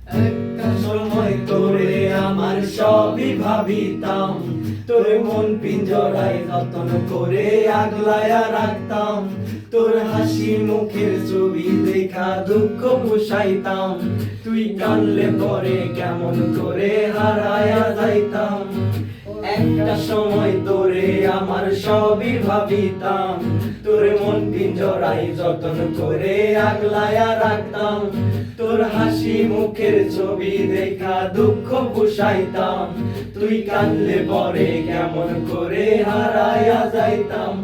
একটা সময় তোরে আমার সবই ভাবিতাম, তোর মন পিঞ্জরায় যতন করে আগলায়া রাখতাম, তোর হাসি মুখের ছবি দেখা দুঃখ পুষাইতাম, তুই কানলে পরে কেমন করে হারায়া যাইতাম। একটা সময় তোরে আমার সবই ভাবিতাম, তোর মন পিঞ্জরায় যতন করে আগলায়া রাখতাম, তোর হাসি মুখের ছবি দেখা দুঃখ পুষাইতাম, তুই কানলে পরে কেমন করে হারায়া যাইতাম।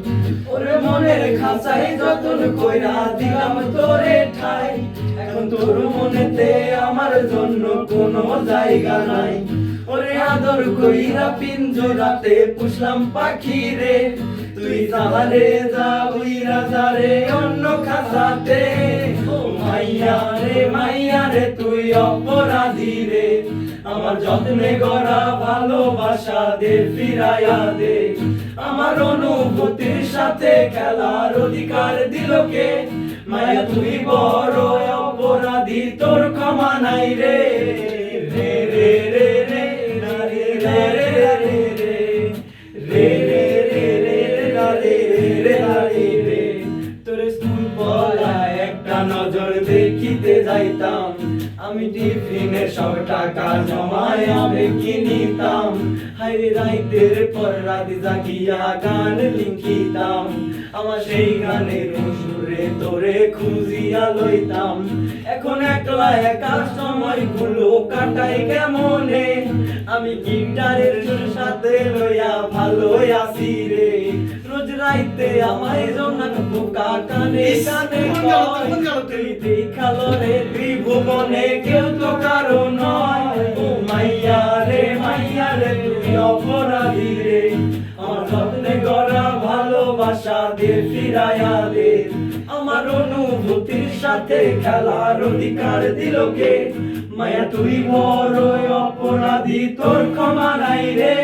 ওরে মনের খাঁচায় যতন কইরা দিলাম তোরে ঠাই, এখন তোর মনেতে আমার জন্য কোনো জায়গা নাই। ওরে আদর কইরা পিঞ্জরাতে পুষলাম পাখি রে, তুই যারে যা উইরা যারে অন্য খাঁচাতে। ও মাইয়া রে তুই অপরাধী রে, আমার যত্নে গড়া ভালোবাসা দে ফিরাইয়া দে। আমার অনুভূতির সাথে খেলার অধিকার দিল কে, মায়া তুই বড় অপরাধী, তোর ক্ষমা নাই রে। রে রে রে রে রে রে রে রে রে রে রে। তোর স্কুল পড়ায় একটা নজর দেখিতে যাইতাম, আমি টিফিনের সব টাকা জমায় আমি কিনিতাম, হাইরে রাইতের পর রাতে জাগিয়া গান লিখিতাম, আমার সেই গানের সুরে তোরে খুঁজিয়া লইতাম। এখন একলা একা সময়গুলো কাটাই কেমনে, আমি গিটারের সাথে লইয়া ভালোই আছি রে। রোজ রাইতে আমায় জোনাক পোকা কানে কানে কয়, তুই দেখালো রে ত্রিভুবনে কেউ তো কারো নয়। ও মাইয়া রে তুই অপরাধী রে, আমার যত্নে গড়া ভালোবাসা দে ফিরাইয়া দে। আমার অনুভূতির সাথে খেলার অধিকার দিল কে, মায়া তুই বড় অপরাধী, তোর ক্ষমা নাই রে।